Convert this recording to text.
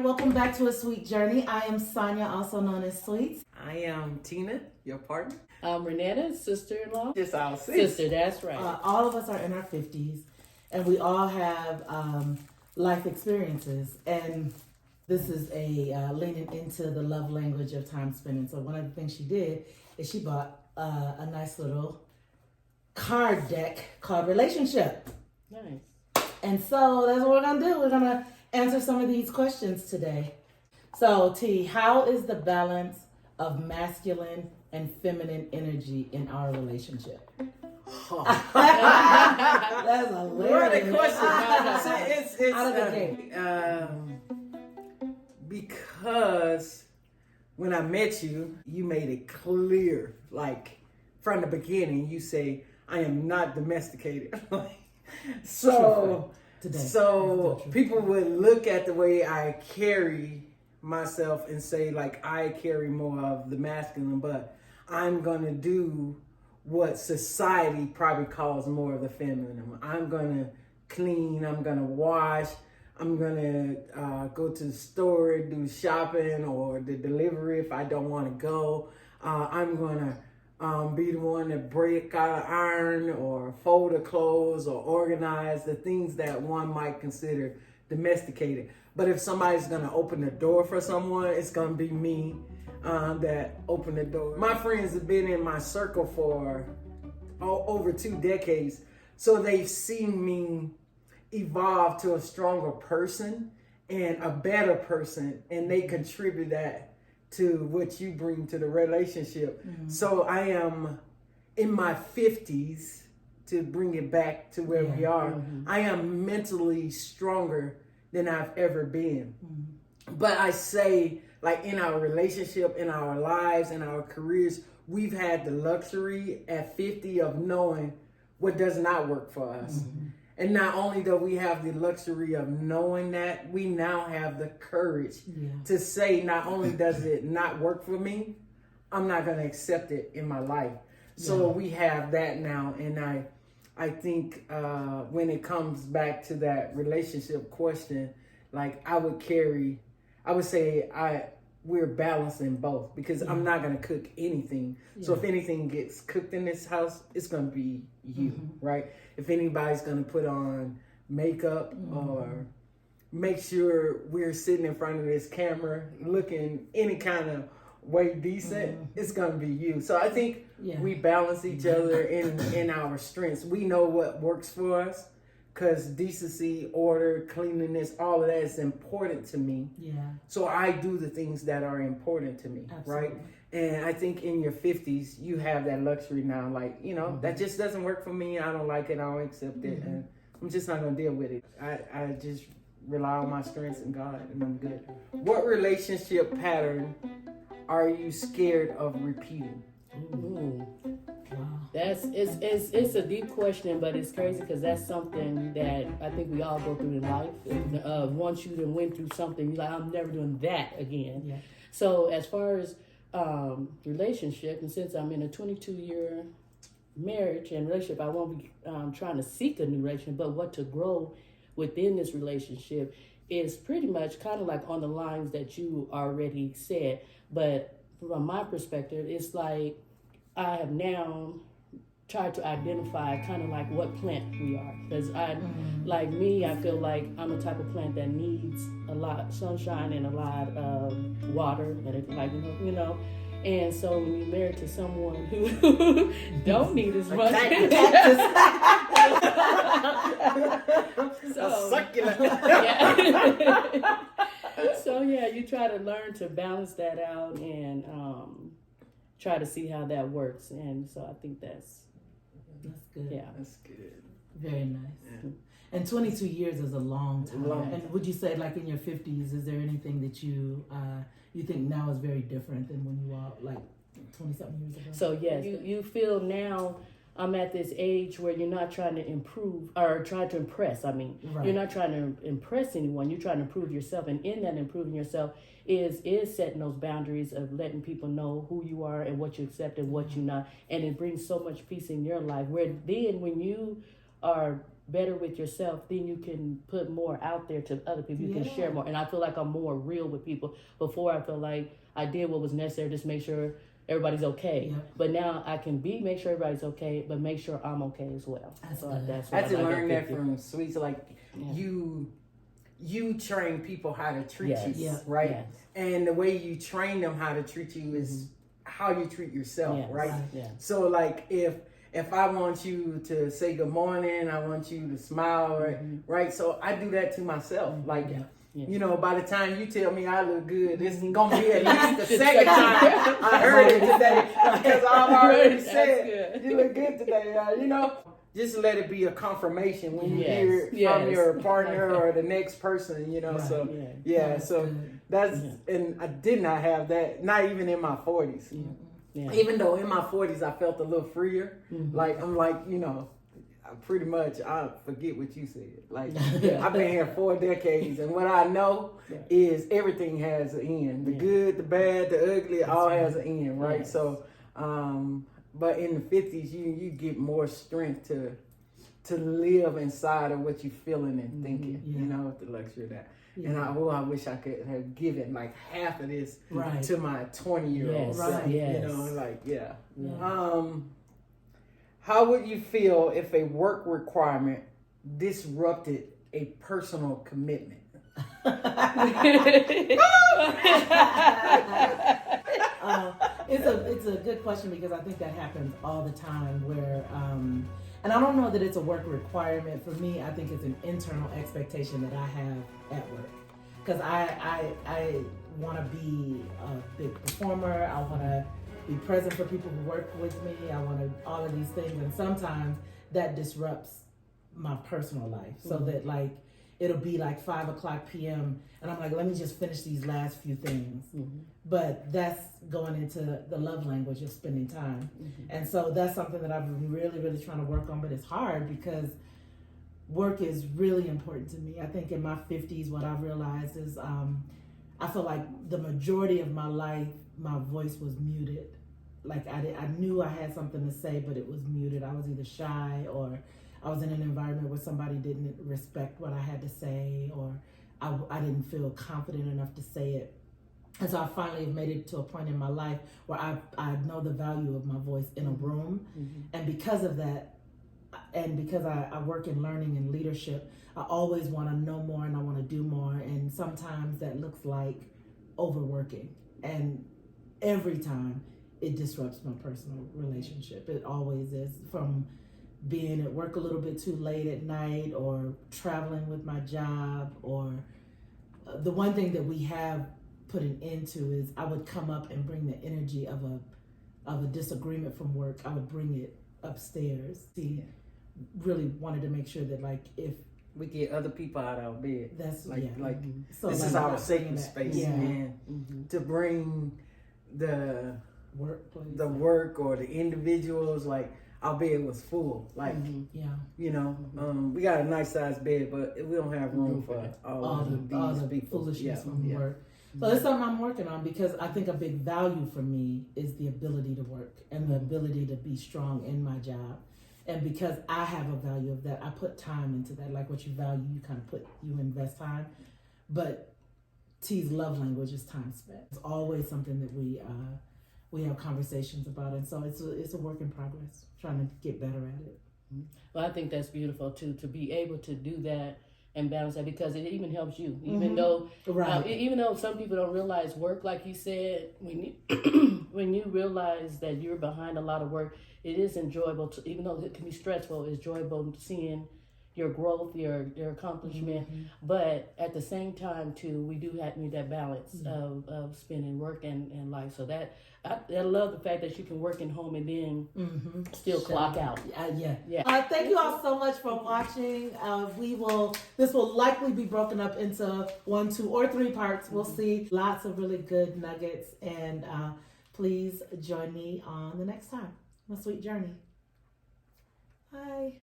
welcome back to A Sweet Journey. I am Sonia, also known as Sweets. I am Tina, your partner. I'm Renetta, sister-in-law. Just our Sister, that's right. All of us are in our 50s, and we all have life experiences. And this is a leaning into the love language of time spending. So one of the things she did is she bought a nice little card deck called Relationship. Nice. And so that's what we're going to do. We're going to answer some of these questions today. So, T, how is the balance of masculine and feminine energy in our relationship? Oh. That's a What a lyric. question. It's Out of the gate. Because when I met you, you made it clear, like from the beginning, you say, I am not domesticated. So people would look at the way I carry myself and say, like, I carry more of the masculine, but I'm going to do what society probably calls more of the feminine. I'm going to clean, I'm going to wash, I'm going to go to the store, do shopping or the delivery if I don't want to go. I'm going to be the one to break out iron or fold the clothes or organize the things that one might consider domesticated. But if somebody's going to open the door for someone, it's going to be me that open the door. My friends have been in my circle for over 2 decades, so they've seen me evolve to a stronger person and a better person, and they contribute that to what you bring to the relationship. Mm-hmm. So I am in my 50s, to bring it back to where we are. Mm-hmm. I am mentally stronger than I've ever been. Mm-hmm. But I say, like, in our relationship, in our lives, in our careers, we've had the luxury at 50 of knowing what does not work for us. Mm-hmm. And not only do we have the luxury of knowing that, we now have the courage to say, not only does it not work for me, I'm not going to accept it in my life. So we have that now. And I think when it comes back to that relationship question, like I would say we're balancing both, because I'm not going to cook anything. So if anything gets cooked in this house, it's going to be you, right? If anybody's going to put on makeup or make sure we're sitting in front of this camera looking any kind of way decent, it's going to be you. So I think we balance each other in our strengths. We know what works for us, because decency, order, cleanliness, all of that is important to me. Yeah. So I do the things that are important to me, right? And I think in your 50s, you have that luxury now. Like, you know, that just doesn't work for me. I don't like it. I don't accept it. And I'm just not going to deal with it. I just rely on my strengths and God, and I'm good. What relationship pattern are you scared of repeating? Ooh. It's a deep question, but it's crazy because that's something that I think we all go through in life. Once you done went through something, you're like, I'm never doing that again. Yeah. So as far as relationship, and since I'm in a 22-year marriage and relationship, I won't be trying to seek a new relationship, but what to grow within this relationship is pretty much kind of like on the lines that you already said. But from my perspective, it's like I have now tried to identify kind of like what plant we are. Because like me, I feel like I'm a type of plant that needs a lot of sunshine and a lot of water, and like, you know. And so when you're married to someone who don't need as much, so succulent. So you try to learn to balance that out and try to see how that works. And so I think that's good. Yeah, that's good. Very nice. Yeah. And 22 years is a long time. And would you say, like, in your 50s, is there anything that you think now is very different than when you were like 20-something years ago? So yes, you feel now I'm at this age where you're not trying to improve or try to impress. I mean, You're not trying to impress anyone. You're trying to improve yourself. And in that improving yourself is setting those boundaries of letting people know who you are and what you accept and what you're not. And it brings so much peace in your life. Where then when you are better with yourself, then you can put more out there to other people. You can share more. And I feel like I'm more real with people. Before, I feel like I did what was necessary, just make sure everybody's okay. Yeah. But now I can make sure everybody's okay, but make sure I'm okay as well. That's I had to learn that from Sweets. Like you train people how to treat you, right? Yes. And the way you train them how to treat you is how you treat yourself, right? Yeah. So like if I want you to say good morning, I want you to smile, right? So I do that to myself. Like, you know, by the time you tell me I look good, this is going to be at least the second time I heard it today. Because I've already said, you look good today, you know? Just let it be a confirmation when you hear it from your partner or the next person, you know? Right. So, so that's, and I did not have that, not even in my 40s. Yeah. Even though in my 40s I felt a little freer, like I'm like, you know, pretty much I forget what you said. Like I've been here 4 decades, and what I know is everything has an end. The good, the bad, the ugly, all has an end, right? Yes. So, but in the 50s, you get more strength to live inside of what you're feeling and thinking. You know, with the luxury of that. Yeah. And I wish I could have given like half of this to my 20-year-old self. You know, like how would you feel if a work requirement disrupted a personal commitment? It's a good question, because I think that happens all the time where and I don't know that it's a work requirement. For me, I think it's an internal expectation that I have at work. Because I want to be a big performer. I want to be present for people who work with me. I want to all of these things. And sometimes that disrupts my personal life. So that like, it'll be like 5:00 p.m. and I'm like, let me just finish these last few things. But that's going into the love language of spending time. And so that's something that I've been really, really trying to work on, but it's hard because work is really important to me. I think in my 50s, what I realized is I feel like the majority of my life, my voice was muted. Like I knew I had something to say, but it was muted. I was either shy, or I was in an environment where somebody didn't respect what I had to say, or I didn't feel confident enough to say it. And so I finally made it to a point in my life where I know the value of my voice in a room. And because of that, and because I work in learning and leadership, I always want to know more and I want to do more. And sometimes that looks like overworking. And every time it disrupts my personal relationship. It always is, from being at work a little bit too late at night, or traveling with my job, or the one thing that we have put an end to is I would come up and bring the energy of a disagreement from work. I would bring it upstairs. He really wanted to make sure that like if we get other people out of our bed. That's like so this like is our sacred space, man. To bring the work or the individuals, like our bed was full. Like you know, we got a nice sized bed, but we don't have room for all the people. Foolishness from work. So it's something I'm working on, because I think a big value for me is the ability to work and the ability to be strong in my job. And because I have a value of that, I put time into that. Like what you value, you invest time. But T's love language is time spent. It's always something that we have conversations about, and so it's a work in progress, trying to get better at it. Well, I think that's beautiful too, to be able to do that and balance that, because it even helps you. Even though even though some people don't realize work, like you said, when you realize that you're behind a lot of work, it is enjoyable to, even though it can be stressful, it's enjoyable seeing your growth, your accomplishment. But at the same time too, we do need that balance of spending work and life. So that I love the fact that you can work in home and then still clock out. Thank you all so much for watching. This will likely be broken up into 1, 2, or 3 parts. We'll see. Lots of really good nuggets, and please join me on the next time. A sweet journey. Bye.